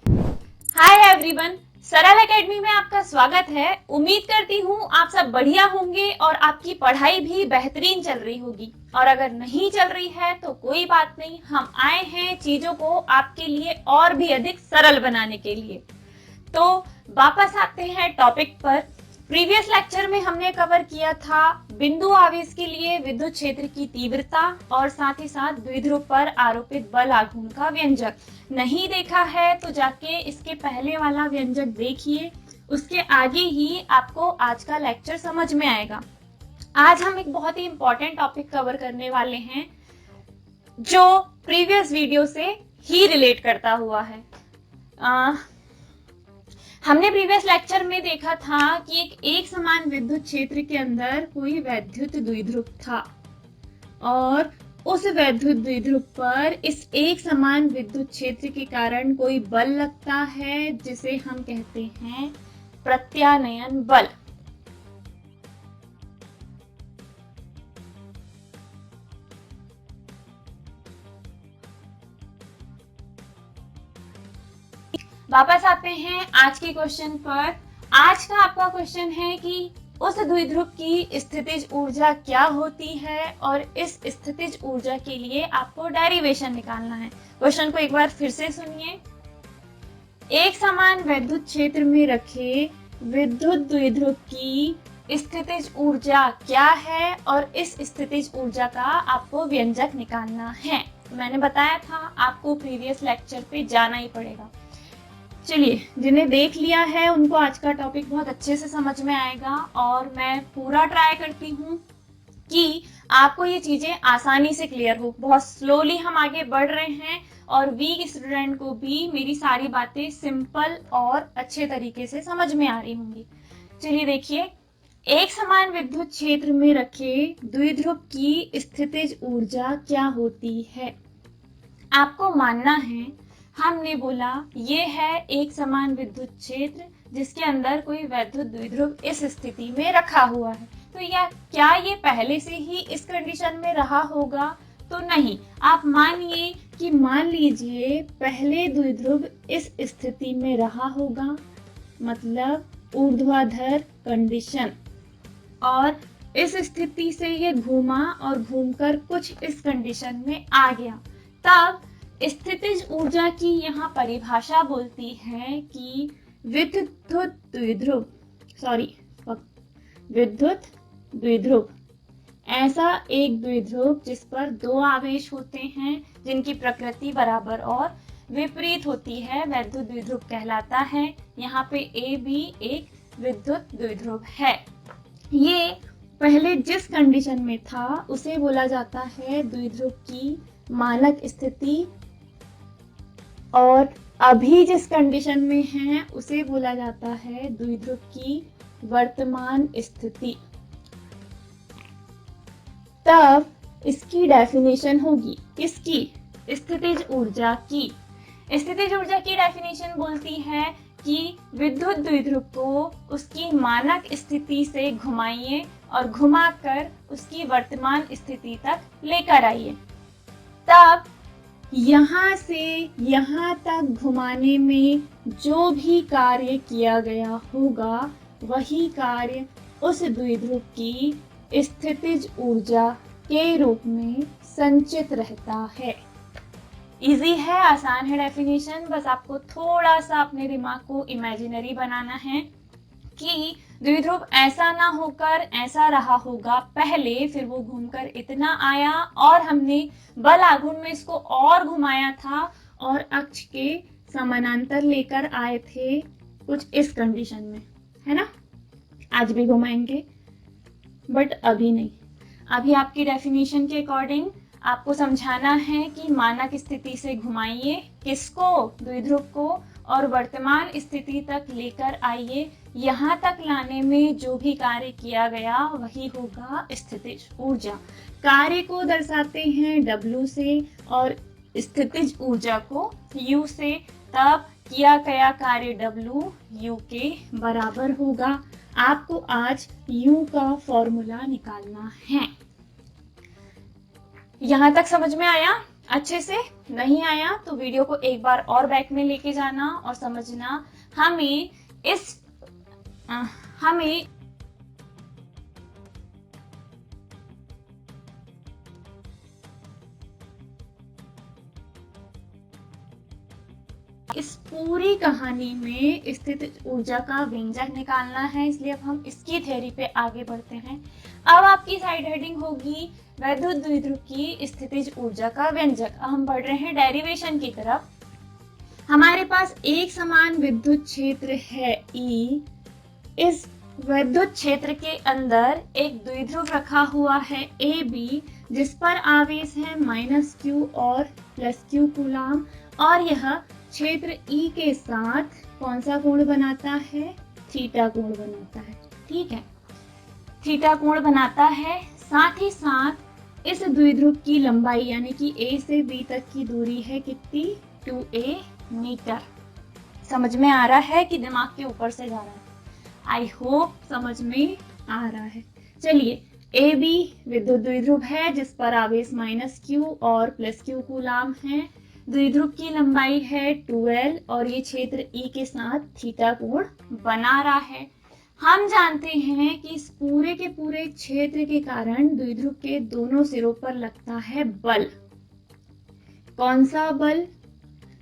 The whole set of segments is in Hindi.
हाय एवरीवन, सरल एकेडमी में आपका स्वागत है। उम्मीद करती हूँ आप सब बढ़िया होंगे और आपकी पढ़ाई भी बेहतरीन चल रही होगी। और अगर नहीं चल रही है तो कोई बात नहीं, हम आए हैं चीजों को आपके लिए और भी अधिक सरल बनाने के लिए। तो वापस आते हैं टॉपिक पर। प्रीवियस लेक्चर में हमने कवर किया था बिंदु आवेश के लिए विद्युत क्षेत्र की तीव्रता और साथ ही साथ द्विध्रुव पर आरोपित बल आघूर्ण का व्यंजक। नहीं देखा है तो जाके इसके पहले वाला व्यंजक देखिए, उसके आगे ही आपको आज का लेक्चर समझ में आएगा। आज हम एक बहुत ही इंपॉर्टेंट टॉपिक कवर करने वाले हैं जो प्रीवियस वीडियो से ही रिलेट करता हुआ है। हमने प्रीवियस लेक्चर में देखा था कि एक समान विद्युत क्षेत्र के अंदर कोई वैद्युत द्विध्रुव था और उस वैद्युत द्विध्रुव पर इस एक समान विद्युत क्षेत्र के कारण कोई बल लगता है जिसे हम कहते हैं प्रत्यानयन बल। वापस आते हैं आज के क्वेश्चन पर। आज का आपका क्वेश्चन है कि उस द्विध्रुव की स्थितिज ऊर्जा क्या होती है और इस स्थितिज ऊर्जा के लिए आपको डेरिवेशन निकालना है। क्वेश्चन को एक बार फिर से सुनिए। एक समान विद्युत क्षेत्र में रखे विद्युत द्विध्रुव की स्थितिज ऊर्जा क्या है और इस स्थितिज ऊर्जा का आपको व्यंजक निकालना है। मैंने बताया था आपको प्रीवियस लेक्चर पे जाना ही पड़ेगा। चलिए, जिन्हें देख लिया है उनको आज का टॉपिक बहुत अच्छे से समझ में आएगा और मैं पूरा ट्राई करती हूँ कि आपको ये चीजें आसानी से क्लियर हो। बहुत स्लोली हम आगे बढ़ रहे हैं और वीक स्टूडेंट को भी मेरी सारी बातें सिंपल और अच्छे तरीके से समझ में आ रही होंगी। चलिए देखिए, एक समान विद्युत क्षेत्र में रखे द्विध्रुव की स्थितिज ऊर्जा क्या होती है। आपको मानना है, हमने बोला ये है एक समान विद्युत क्षेत्र जिसके अंदर कोई वैद्युत द्विध्रुव इस स्थिति में रखा हुआ है। तो क्या ये पहले से ही इस कंडीशन में रहा होगा? तो नहीं। आप मान लीजिए पहले द्विध्रुव इस स्थिति में रहा होगा, मतलब ऊर्ध्वाधर कंडीशन, और इस स्थिति से ये घूमा और घूमकर कुछ इस कंडीशन में आ गया। तब स्थितिज ऊर्जा की यहाँ परिभाषा बोलती है कि विद्युत द्विध्रुव ऐसा एक द्विध्रुव जिस पर दो आवेश होते हैं जिनकी प्रकृति बराबर और विपरीत होती है, वैद्युत द्विध्रुव कहलाता है। यहाँ पे ए भी एक विद्युत द्विध्रुव है। ये पहले जिस कंडीशन में था उसे बोला जाता है द्विध्रुव की मानक स्थिति, और अभी जिस कंडीशन में है उसे बोला जाता है द्विध्रुव की वर्तमान स्थिति। तब इसकी डेफिनेशन होगी किसकी? स्थितिज ऊर्जा की। स्थितिज ऊर्जा की डेफिनेशन बोलती है कि विद्युत द्विध्रुव को उसकी मानक स्थिति से घुमाइए और घुमाकर उसकी वर्तमान स्थिति तक लेकर आइए। तब यहाँ से यहाँ तक घुमाने में जो भी कार्य किया गया होगा वही कार्य उस द्विध्रुव की स्थितिज ऊर्जा के रूप में संचित रहता है। इजी है, आसान है डेफिनेशन। बस आपको थोड़ा सा अपने दिमाग को इमेजिनरी बनाना है कि द्विध्रुव ऐसा ना होकर ऐसा रहा होगा पहले, फिर वो घूमकर इतना आया और हमने बल आघूर्ण में इसको और घुमाया था और अक्ष के समानांतर लेकर आए थे कुछ इस कंडीशन में, है ना। आज भी घुमाएंगे बट अभी नहीं। अभी आपकी डेफिनेशन के अकॉर्डिंग आपको समझाना है कि मानक स्थिति से घुमाइए किसको? द्विध्रुव को, और वर्तमान स्थिति तक लेकर आइए। यहाँ तक लाने में जो भी कार्य किया गया वही होगा स्थितिज ऊर्जा। कार्य को दर्शाते हैं W से और स्थितिज ऊर्जा को U से। तब किया गया कार्य W U के बराबर होगा। आपको आज U का फॉर्मूला निकालना है। यहाँ तक समझ में आया? अच्छे से नहीं आया तो वीडियो को एक बार और बैक में लेके जाना और समझना हमें इस पूरी कहानी में स्थितिज ऊर्जा का व्यंजक निकालना है, इसलिए अब हम इसकी थ्योरी पे आगे बढ़ते हैं। अब आपकी साइड हेडिंग होगी वैद्युत द्विध्रुव की स्थितिज ऊर्जा का व्यंजक। अब हम बढ़ रहे हैं डेरिवेशन की तरफ। हमारे पास एक समान विद्युत क्षेत्र है E। इस विद्युत क्षेत्र के अंदर एक द्विध्रुव रखा हुआ है AB, जिस पर आवेश है -Q और +Q कूलाम, और यह क्षेत्र E के साथ कौन सा कोण बनाता है? थीटा कोण बनाता है। ठीक है, थीटा कोण बनाता है। साथ ही साथ इस द्विध्रुव की लंबाई यानी कि A से B तक की दूरी है कितनी? 2a metre. समझ में आ रहा है कि दिमाग के ऊपर से जा रहा है? आई होप समझ में आ रहा है। चलिए, AB विद्युत द्विध्रुव है जिस पर आवेश -Q और +Q कूलाम है। द्विध्रुव की लंबाई है 2l और ये क्षेत्र E के साथ थीटा कोण बना रहा है। हम जानते हैं कि इस पूरे के पूरे क्षेत्र के कारण द्विध्रुव के दोनों सिरों पर लगता है बल। कौन सा बल?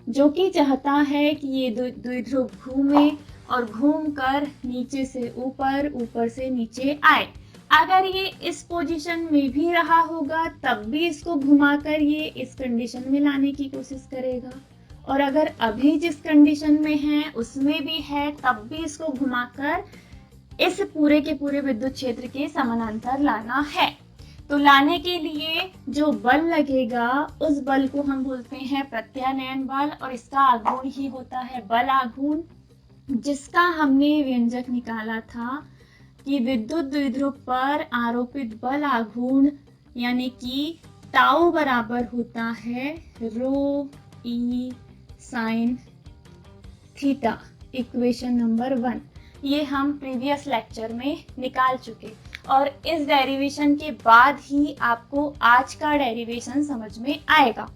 जो कि चाहता है कि ये द्विध्रुव घूमे और घूमकर नीचे से ऊपर, ऊपर से नीचे आए। अगर ये इस पोजीशन में भी रहा होगा तब भी इसको घुमाकर ये इस कंडीशन में लाने की कोशिश करेगा, और अगर अभी जिस कंडीशन में है उसमें भी है तब भी इसको घुमाकर इस पूरे के पूरे विद्युत क्षेत्र के समानांतर लाना है। तो लाने के लिए जो बल लगेगा उस बल को हम बोलते हैं प्रत्यानयन बल, और इसका आघूर्ण ही होता है बल आघूर्ण, जिसका हमने व्यंजक निकाला था कि विद्युत द्विध्रुव पर आरोपित बल आघूर्ण यानी कि टाउ बराबर होता है रो ई साइन थीटा। इक्वेशन नंबर 1 ये हम प्रीवियस लेक्चर में निकाल चुके, और इस डेरिवेशन के बाद ही आपको आज का डेरिवेशन समझ में आएगा।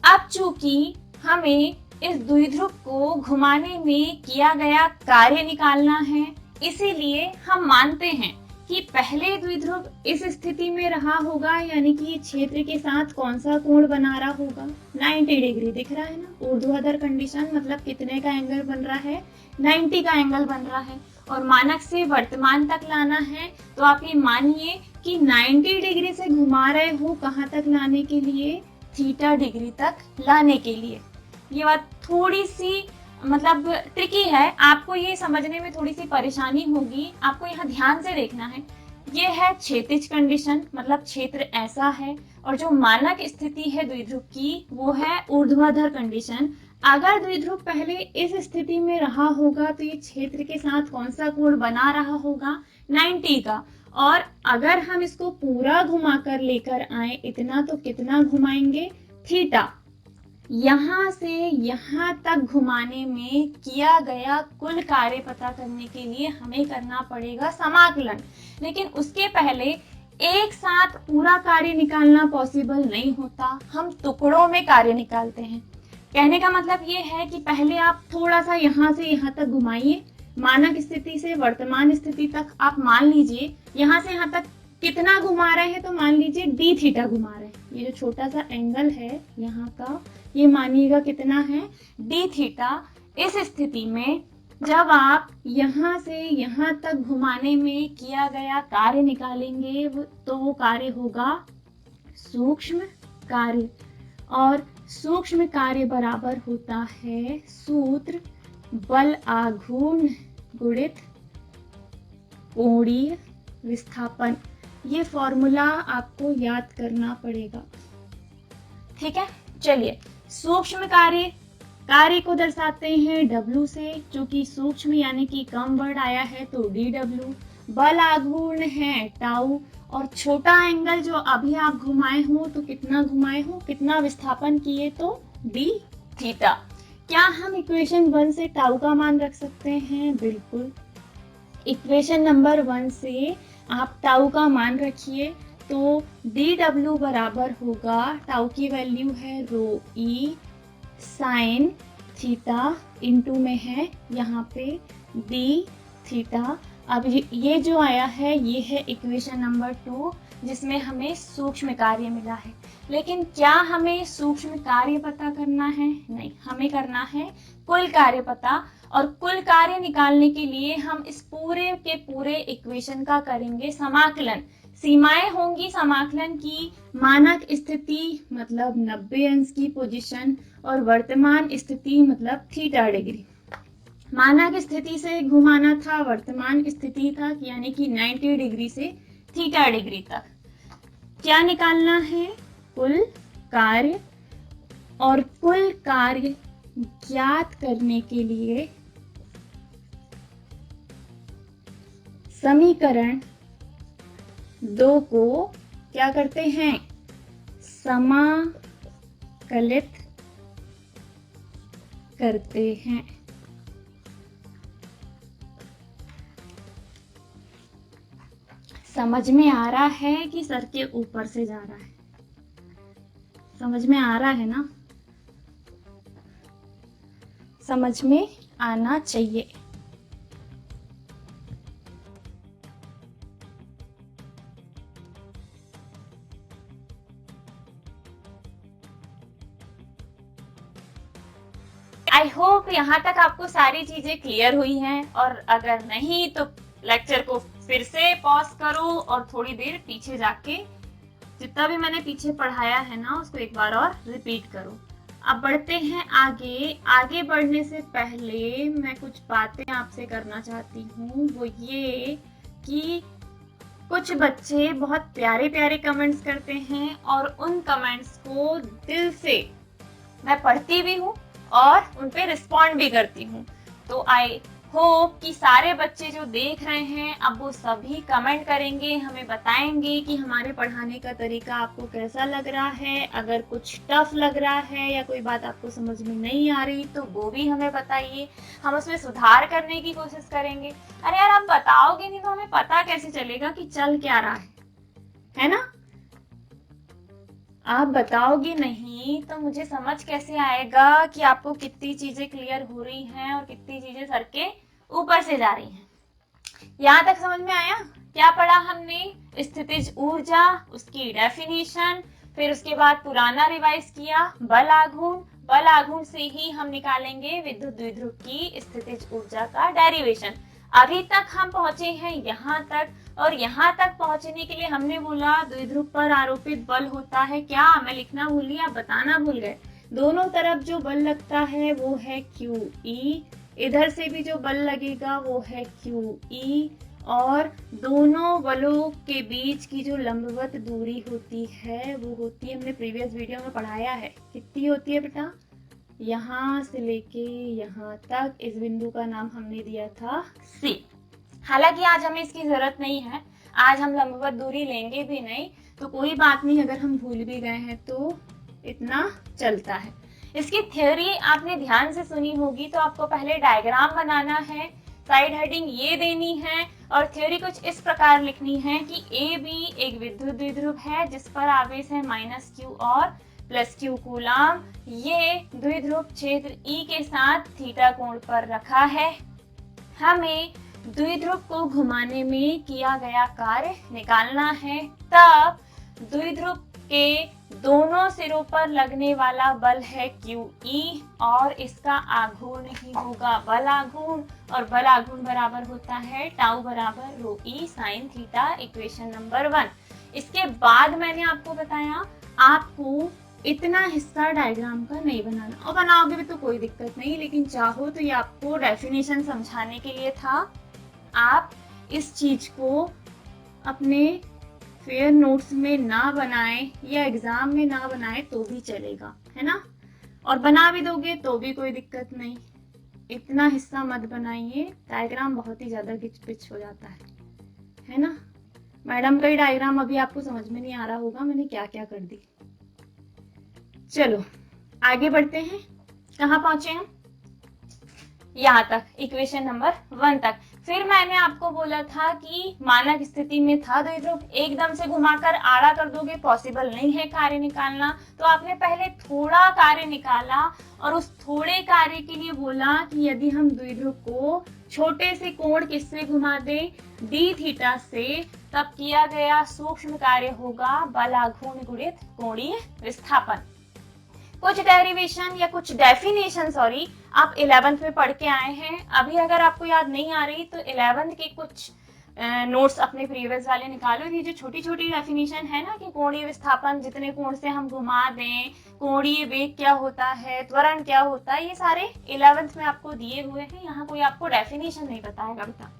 अब चूंकि हमें इस द्विध्रुव को घुमाने में किया गया कार्य निकालना है, इसीलिए हम मानते हैं कि पहले द्विध्रुव इस स्थिति में रहा होगा, यानी कि क्षेत्र के साथ कौन सा कोण बना रहा होगा? 90 डिग्री। दिख रहा है ना? ऊर्ध्वाधर कंडीशन मतलब कितने का एंगल बन रहा है? 90 का एंगल बन रहा है। और मानक से वर्तमान तक लाना है तो आप ये मानिए कि 90 डिग्री से घुमा रहे हो, कहाँ तक लाने के लिए? थीटा डिग्री तक लाने के लिए। ये बात थोड़ी सी मतलब ट्रिकी है, आपको ये समझने में थोड़ी सी परेशानी होगी। आपको यहाँ ध्यान से देखना है। ये है क्षैतिज कंडीशन, मतलब क्षेत्र ऐसा है, और जो मानक स्थिति है द्विध्रुव की वो है ऊर्ध्वाधर कंडीशन। अगर द्विध्रुव पहले इस स्थिति में रहा होगा तो ये क्षेत्र के साथ कौन सा कोण बना रहा होगा? 90 का। और अगर हम इसको पूरा घुमाकर लेकर आए इतना, तो कितना घुमाएंगे? थीटा। यहाँ से यहाँ तक घुमाने में किया गया कुल कार्य पता करने के लिए हमें करना पड़ेगा समाकलन, लेकिन उसके पहले एक साथ पूरा कार्य निकालना पॉसिबल नहीं होता, हम टुकड़ों में कार्य निकालते हैं। कहने का मतलब ये है कि पहले आप थोड़ा सा यहाँ से यहाँ तक घुमाइए, मानक स्थिति से वर्तमान स्थिति तक आप मान लीजिए यहाँ से यहाँ तक कितना घुमा रहे हैं, तो मान लीजिए डी थीटा घुमा रहे हैं। ये जो छोटा सा एंगल है यहाँ का, ये मानिएगा कितना है? D theta. इस स्थिति में जब आप यहाँ से यहाँ तक घुमाने में किया गया कार्य निकालेंगे तो वो कार्य होगा सूक्ष्म कार्य, और सूक्ष्म कार्य बराबर होता है सूत्र बल आघूर्ण गुणित कोणीय विस्थापन। ये फॉर्मूला आपको याद करना पड़ेगा। ठीक है, चलिए सूक्ष्म कार्य को दर्शाते हैं W से, जो कि सूक्ष्म यानी कि कम वर्ड आया है तो DW। बल आघूर्ण है टाउ, और छोटा एंगल जो अभी आप घुमाए हो तो कितना घुमाए हो, कितना विस्थापन किए, तो D थीटा। क्या हम इक्वेशन 1 से टाउ का मान रख सकते हैं? बिल्कुल। इक्वेशन नंबर 1 से आप टाउ का मान रखिए, तो dw बराबर होगा, टाउ की वैल्यू है रो ई साइन थीटा, इंटू में है यहाँ पे d थीटा। अब ये जो आया है ये है इक्वेशन नंबर 2, जिसमें हमें सूक्ष्म कार्य मिला है। लेकिन क्या हमें सूक्ष्म कार्य पता करना है? नहीं, हमें करना है कुल कार्य पता। और कुल कार्य निकालने के लिए हम इस पूरे के पूरे इक्वेशन का करेंगे समाकलन। सीमाएं होंगी समाकलन की, मानक स्थिति मतलब 90 अंश की पोजीशन, और वर्तमान स्थिति मतलब थीटा डिग्री। मानक स्थिति से घुमाना था, वर्तमान स्थिति था, यानी कि 90 डिग्री से थीटा डिग्री तक। क्या निकालना है? कुल कार्य। और कुल कार्य ज्ञात करने के लिए समीकरण 2 को क्या करते हैं? समाकलित करते हैं। समझ में आ रहा है कि सर के ऊपर से जा रहा है? समझ में आ रहा है ना? समझ में आना चाहिए। आई होप यहाँ तक आपको सारी चीजें क्लियर हुई हैं, और अगर नहीं तो लेक्चर को फिर से पॉज करो और थोड़ी देर पीछे जाके जितना भी मैंने पीछे पढ़ाया है ना उसको एक बार और रिपीट करो। अब बढ़ते हैं आगे। आगे बढ़ने से पहले मैं कुछ बातें आपसे करना चाहती हूँ, वो ये कि कुछ बच्चे बहुत प्यारे प्यारे कमेंट्स करते हैं, और उन कमेंट्स को दिल से मैं पढ़ती भी हूँ और उन पे रिस्पॉन्ड भी करती हूँ। तो आई होप कि सारे बच्चे जो देख रहे हैं अब वो सभी कमेंट करेंगे, हमें बताएंगे कि हमारे पढ़ाने का तरीका आपको कैसा लग रहा है। अगर कुछ टफ लग रहा है या कोई बात आपको समझ में नहीं आ रही तो वो भी हमें बताइए, हम उसमें सुधार करने की कोशिश करेंगे। अरे यार, आप बताओगे नहीं तो हमें पता कैसे चलेगा कि चल क्या रहा है ना? आप बताओगे नहीं तो मुझे समझ कैसे आएगा कि आपको कितनी चीजें क्लियर हो रही हैं और कितनी चीजें सर के ऊपर से जा रही हैं। यहाँ तक समझ में आया? क्या पढ़ा हमने? स्थितिज ऊर्जा, उसकी डेफिनेशन, फिर उसके बाद पुराना रिवाइज किया बल आघूर्ण। बल आघूर्ण से ही हम निकालेंगे विद्युत द्विध्रुव की स्थितिज ऊर्जा का डेरिवेशन। अभी तक हम पहुंचे हैं यहाँ तक, और यहाँ तक पहुंचने के लिए हमने बोला द्विध्रुव पर आरोपित बल होता है क्या? मैं लिखना भूल गई, आप बताना भूल गए। दोनों तरफ जो बल लगता है वो है QE, इधर से भी जो बल लगेगा वो है QE, और दोनों बलों के बीच की जो लंबवत दूरी होती है वो होती है, हमने प्रीवियस वीडियो में पढ़ाया है, कितनी होती है बेटा? यहाँ से लेके यहाँ तक, इस बिंदु का नाम हमने दिया था C। हालांकि आज हमें इसकी जरूरत नहीं है, आज हम लंबवत दूरी लेंगे भी नहीं, तो कोई बात नहीं, अगर हम भूल भी गए हैं तो इतना चलता है। इसकी थ्योरी आपने ध्यान से सुनी होगी, तो आपको पहले डायग्राम बनाना है, साइड हेडिंग ये देनी है, और थ्योरी कुछ इस प्रकार लिखनी है कि AB एक विद्युत द्विध्रुव है जिस पर आवेश है -Q और +Q कूलाम। ये द्विध्रुव क्षेत्र E के साथ थीटा कोण पर रखा है। हमें द्विध्रुव को घुमाने में किया गया कार्य निकालना है। तब द्विध्रुव के दोनों सिरों पर लगने वाला बल है QE, और इसका आघूर्ण ही होगा बल आघूर्ण, और बल आघूर्ण बराबर होता है टाउ बराबर रो ई साइन थीटा, इक्वेशन नंबर 1। इसके बाद मैंने आपको बताया आपको इतना हिस्सा डायग्राम का नहीं बनाना, और बनाओगे भी तो कोई दिक्कत नहीं, लेकिन चाहो तो ये आपको डेफिनेशन समझाने के लिए था। आप इस चीज को अपने फेयर नोट्स में ना बनाएं या एग्जाम में ना बनाएं तो भी चलेगा, है ना? और बना भी दोगे तो भी कोई दिक्कत नहीं, इतना हिस्सा मत बनाइए, डायग्राम बहुत ही ज्यादा घिच पिच हो जाता है ना? मैडम का ही डायग्राम अभी आपको समझ में नहीं आ रहा होगा मैंने क्या क्या कर दी। चलो आगे बढ़ते हैं, कहाँ पहुंचे हम? यहाँ तक, इक्वेशन नंबर 1 तक। फिर मैंने आपको बोला था कि मानक स्थिति में था द्विध्रुव, एकदम से घुमाकर आड़ा कर दोगे, पॉसिबल नहीं है कार्य निकालना। तो आपने पहले थोड़ा कार्य निकाला और उस थोड़े कार्य के लिए बोला कि यदि हम द्विध्रुव को छोटे से कोण किससे घुमा दें, डी थीटा से, तब किया गया सूक्ष्म कार्य होगा बलाघूर्ण गुणित कोणीय विस्थापन। कुछ डेरिवेशन या कुछ डेफिनेशन आप 11th में पढ़ के आए हैं। अभी अगर आपको याद नहीं आ रही तो 11th के कुछ नोट्स अपने प्रीवियस वाले निकालो। ये जो छोटी छोटी डेफिनेशन है ना कि कोणीय विस्थापन जितने कोण से हम घुमा दें, कोणीय वेग क्या होता है, त्वरण क्या होता है, ये सारे 11th में आपको दिए हुए हैं। यहाँ कोई आपको डेफिनेशन नहीं बताएगा बेटा।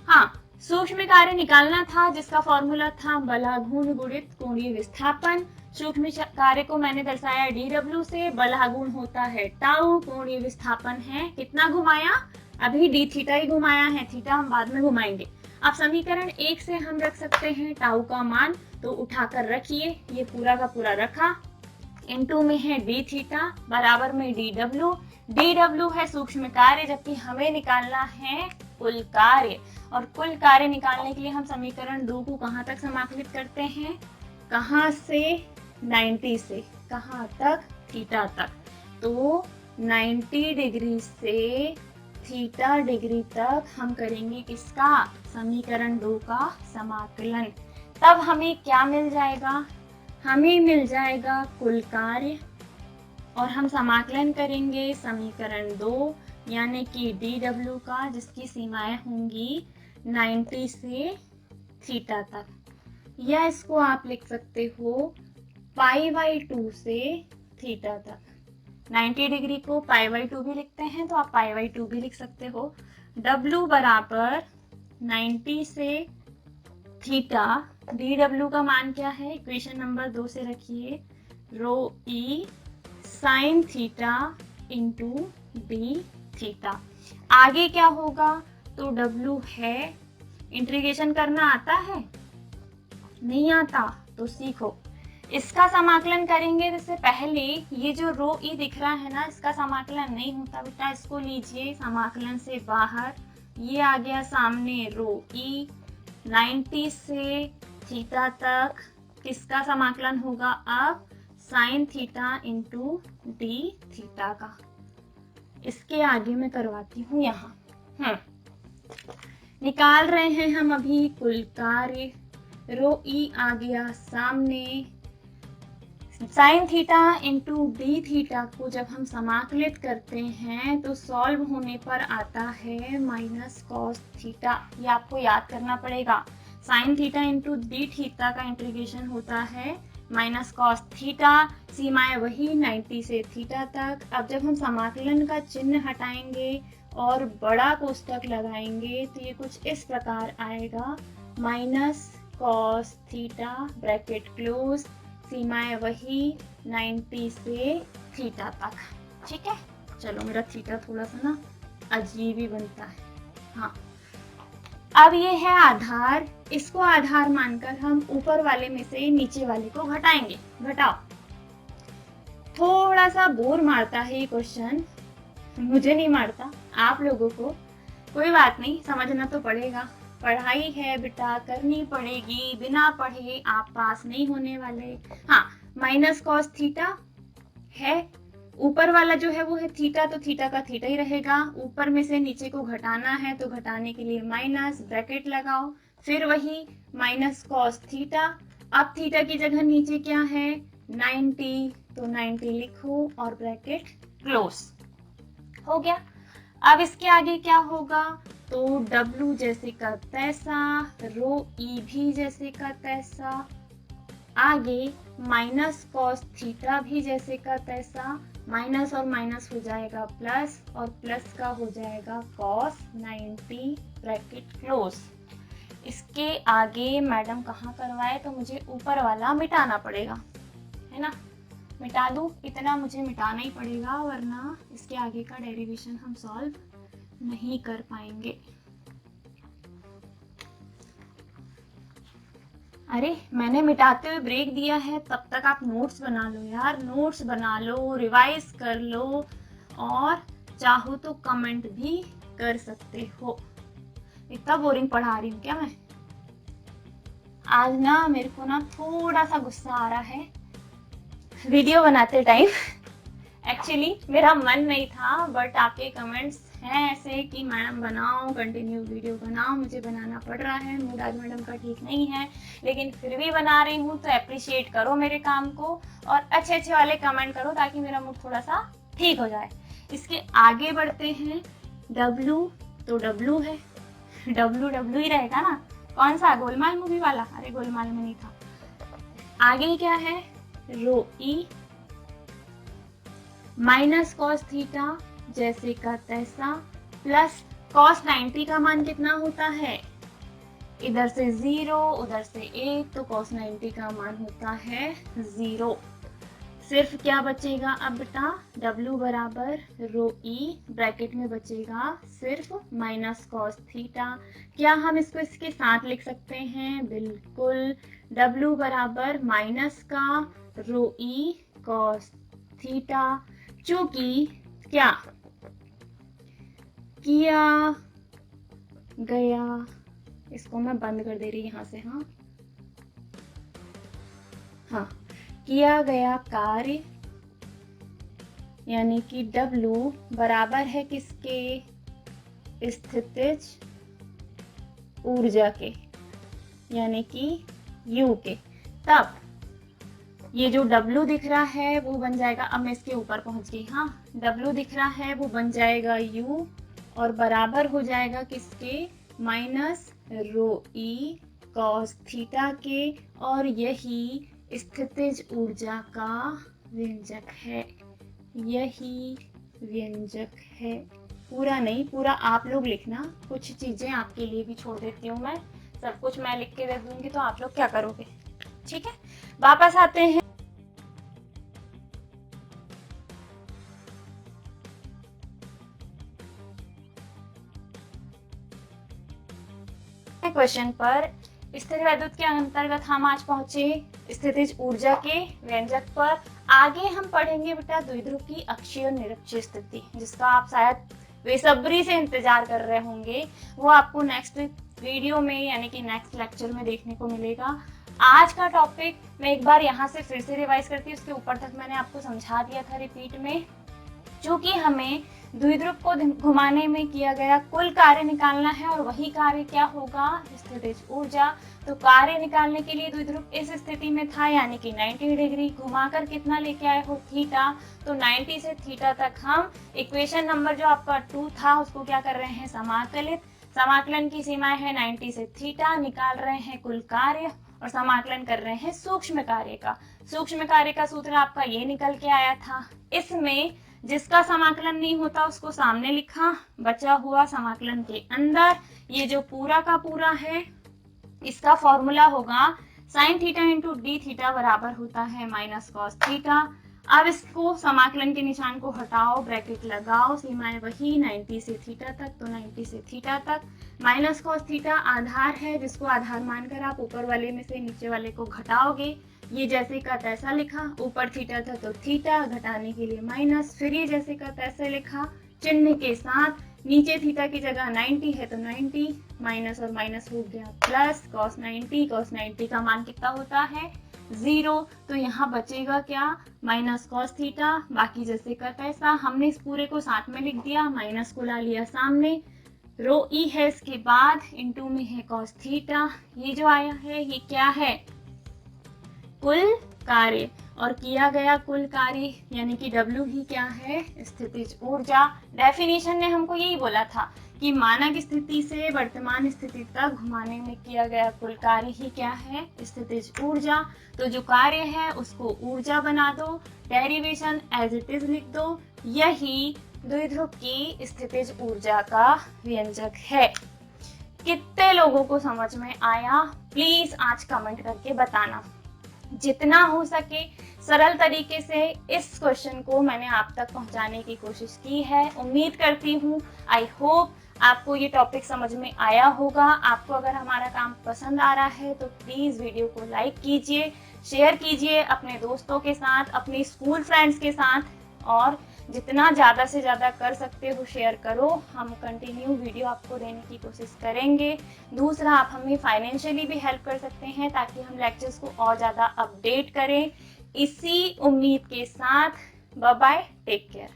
हाँ, सूक्ष्म कार्य निकालना था जिसका फॉर्मूला था बलाघूर्ण गुणित कोणीय विस्थापन। सूक्ष्म कार्य को मैंने दर्शाया dw से, बलाघूर्ण होता है टाउ, कोणीय विस्थापन है कितना घुमाया, अभी d थीटा ही घुमाया है, थीटा हम बाद में घुमाएंगे। अब समीकरण 1 से हम रख सकते हैं टाउ का मान, तो उठाकर रखिए, ये पूरा का पूरा रखा, इनटू में है d थीटा बराबर में dw है सूक्ष्म कार्य, जबकि हमें निकालना है कुल कार्य। और कुल कार्य निकालने के लिए हम समीकरण 2 को कहाँ तक समाकलित करते हैं, कहाँ से, 90 से, कहाँ तक, थीटा तक। तो 90 डिग्री से थीटा डिग्री तक हम करेंगे किसका, समीकरण 2 का समाकलन। तब हमें क्या मिल जाएगा, हमें मिल जाएगा कुल कार्य, और हम समाकलन करेंगे समीकरण 2 यानी कि dw का, जिसकी सीमाएं होंगी 90 से थीटा तक, या इसको आप लिख सकते हो π/2 से थीटा तक। 90 डिग्री को π/2 भी लिखते हैं तो आप π/2 भी लिख सकते हो। w बराबर 90 से थीटा, dw का मान क्या है, इक्वेशन नंबर 2 से रखिए, ρe sine theta into D theta. आगे क्या होगा, तो w है, इंटीग्रेशन करना आता है, नहीं आता तो सीखो। इसका समाकलन करेंगे जिससे पहले ये जो रो ई दिख रहा है ना, इसका समाकलन नहीं होता बेटा, इसको लीजिए समाकलन से बाहर, ये आ गया सामने रो ई, 90 से थीटा तक किसका समाकलन होगा अब, sine theta into D theta का। इसके आगे मैं करवाती हूँ यहाँ। निकाल रहे हैं हम अभी कुल कार्य, रो ई आ गया सामने, sine theta into D theta को जब हम समाकलित करते हैं तो सॉल्व होने पर आता है माइनस कॉस थीटा। ये आपको याद करना पड़ेगा, sine theta into D theta का इंटीग्रेशन होता है माइनस कॉस थीटा, सीमाएं वही 90 से थीटा तक। अब जब हम समाकलन का चिन्ह हटाएंगे और बड़ा कोष्टक लगाएंगे तो ये कुछ इस प्रकार आएगा, minus cos theta bracket close, सीमाएं वही 90 से थीटा तक। ठीक है, चलो मेरा थीटा थोड़ा सा ना अजीब ही बनता है। हाँ, अब ये है आधार, इसको आधार मानकर हम ऊपर वाले में से नीचे वाले को घटाएंगे। घटाओ, थोड़ा सा बोर मारता है ये क्वेश्चन, मुझे नहीं मारता, आप लोगों को, कोई बात नहीं, समझना तो पड़ेगा, पढ़ाई है बेटा, करनी पड़ेगी, बिना पढ़े आप पास नहीं होने वाले। हाँ, माइनस कॉस थीटा है, ऊपर वाला जो है वो है थीटा, तो थीटा का थीटा ही रहेगा, ऊपर में से नीचे को घटाना है तो घटाने के लिए माइनस, ब्रैकेट लगाओ, फिर वही माइनस कॉस थीटा। अब थीटा की जगह नीचे क्या है 90, तो 90 लिखो और ब्रैकेट क्लोज हो गया। अब इसके आगे क्या होगा, तो W जैसे का तैसा, रो ई भी जैसे का तैसा, आगे माइनस कॉस थीटा भी जैसे का तैसा, माइनस और माइनस हो जाएगा प्लस, और प्लस का हो जाएगा कॉस 90 ब्रैकेट क्लोज। इसके आगे मैडम कहाँ करवाए, तो मुझे ऊपर वाला मिटाना पड़ेगा, है ना, मिटा दूँ, इतना मुझे मिटाना ही पड़ेगा वरना इसके आगे का डेरिवेशन हम सॉल्व नहीं कर पाएंगे। अरे मैंने मिटाते हुए ब्रेक दिया है, तब तक आप नोट्स बना लो यार, नोट्स बना लो, रिवाइज कर लो, और चाहो तो कमेंट भी कर सकते हो। इतना बोरिंग पढ़ा रही हूँ क्या मैं? आज ना मेरे को ना थोड़ा सा गुस्सा आ रहा है वीडियो बनाते टाइम। एक्चुअली मेरा मन नहीं था, बट आपके कमेंट्स हैं ऐसे कि मैडम बनाओ, कंटिन्यू वीडियो बनाओ, मुझे बनाना पड़ रहा है, मूड आज मैडम का ठीक नहीं है, लेकिन फिर भी बना रही हूँ। तो अप्रिशिएट करो मेरे काम को और अच्छे अच्छे वाले कमेंट करो ताकि मेरा मूड थोड़ा सा ठीक हो जाए। इसके आगे बढ़ते हैं। डब्लू तो डब्लू है, डब्लू डब्लू ही रहेगा ना। कौन सा? गोलमाल मूवी वाला? अरे गोलमाल में नहीं था। आगे क्या है? रो ई माइनस कॉस थीटा जैसे का तैसा प्लस कॉस 90 का मान कितना होता है? इधर से 0 उधर से 1, तो कॉस 90 का मान होता है 0। सिर्फ क्या बचेगा अब बेटा? W बराबर रो ई, ब्रैकेट में बचेगा सिर्फ माइनस कॉस थीटा। क्या हम इसको इसके साथ लिख सकते हैं? बिल्कुल। W बराबर माइनस का रो ई कॉस थीटा, चूंकि क्या किया गया, इसको मैं बंद कर दे रही यहाँ से। हाँ, किया गया कार्य यानी कि W बराबर है किसके? स्थितिज ऊर्जा के, यानी कि U के। तब ये जो W दिख रहा है वो बन जाएगा, अब मैं इसके ऊपर पहुंच गई। हाँ, W दिख रहा है वो बन जाएगा U और बराबर हो जाएगा किसके? Minus rho E cos theta के, और यही स्थितिज ऊर्जा का व्यंजक है। यही व्यंजक है। पूरा नहीं, पूरा आप लोग लिखना, कुछ चीजें आपके लिए भी छोड़ देती हूँ मैं। सब कुछ मैं लिख के दे दूंगी तो आप लोग क्या करोगे? ठीक है, वापस आते हैं। क्वेश्चन पर स्थिर वैद्युत के अंतर्गत हम आज पहुंचे स्थितिज ऊर्जा के व्यंजक पर। आगे हम पढ़ेंगे बेटा द्विध्रुव की अक्षीय निरक्षीय स्थिति, जिसका आप शायद बेसब्री से इंतजार कर रहे होंगे। वो आपको नेक्स्ट वीडियो में यानी कि नेक्स्ट लेक्चर में देखने को मिलेगा। आज का टॉपिक मैं एक बार यहाँ से फिर से रिवाइज करती हूँ, उसके ऊपर तक मैंने आपको समझा दिया था रिपीट में। चूंकि हमें द्विध्रुव को घुमाने में किया गया कुल कार्य निकालना है, और वही कार्य क्या होगा? स्थितिज ऊर्जा। तो कार्य निकालने के लिए द्विध्रुव इस स्थिति में था, यानी कि 90 डिग्री घुमाकर कितना लेके आए हो? थीटा। तो 90 से थीटा तक हम इक्वेशन नंबर जो आपका 2 था उसको क्या कर रहे हैं? समाकलित। समाकलन की सीमाएं है 90 से थीटा, निकाल रहे हैं कुल कार्य और समाकलन कर रहे हैं सूक्ष्म कार्य का। सूक्ष्म कार्य का सूत्र आपका ये निकल के आया था। इसमें जिसका समाकलन नहीं होता उसको सामने लिखा, बचा हुआ समाकलन के अंदर ये जो पूरा का पूरा है इसका फॉर्मूला होगा sine theta into D theta बराबर होता है माइनस कॉस थीटा। अब इसको समाकलन के निशान को हटाओ, ब्रैकेट लगाओ, सीमाएं वही 90 से थीटा तक, तो 90 से थीटा तक माइनस कॉस थीटा आधार है, जिसको आधार मानकर आप ऊपर वाले में से नीचे वाले को घटाओगे। ये जैसे का तैसा लिखा, ऊपर थीटा था तो थीटा, घटाने के लिए माइनस, फिर ये जैसे का तैसा लिखा चिन्ह के साथ, नीचे थीटा की जगह 90 है तो 90, माइनस और माइनस हो गया प्लस, cos 90, cos 90 का मान कितना होता है? 0। तो यहाँ बचेगा क्या? माइनस कॉस थीटा, बाकी जैसे का तैसा। हमने इस पूरे को साथ में लिख दिया, माइनस को ला लिया सामने, रो ई है इसके बाद, इनटू में है कॉस थीटा। ये जो आया है ये क्या है? कुल कार्य, और किया गया कुल कार्य यानी कि W ही क्या है? स्थितिज ऊर्जा। डेफिनेशन ने हमको यही बोला था कि मानक स्थिति से वर्तमान स्थिति तक घुमाने में किया गया कुल कार्य ही क्या है? स्थितिज ऊर्जा। तो जो कार्य है उसको ऊर्जा बना दो, डेरिवेशन एज इट इज लिख दो। यही द्विध्रुव की स्थितिज ऊर्जा का व्यंजक है। कितने लोगों को समझ में आया? प्लीज आज कमेंट करके बताना। जितना हो सके सरल तरीके से इस क्वेश्चन को मैंने आप तक पहुंचाने की कोशिश की है। उम्मीद करती हूँ, आई होप आपको ये टॉपिक समझ में आया होगा। आपको अगर हमारा काम पसंद आ रहा है तो प्लीज वीडियो को लाइक कीजिए, शेयर कीजिए अपने दोस्तों के साथ, अपने स्कूल फ्रेंड्स के साथ, और जितना ज़्यादा से ज़्यादा कर सकते हो शेयर करो, हम कंटिन्यू वीडियो आपको देने की कोशिश करेंगे। दूसरा, आप हमें फाइनेंशियली भी हेल्प कर सकते हैं ताकि हम लेक्चर्स को और ज़्यादा अपडेट करें। इसी उम्मीद के साथ बाय बाय, टेक केयर।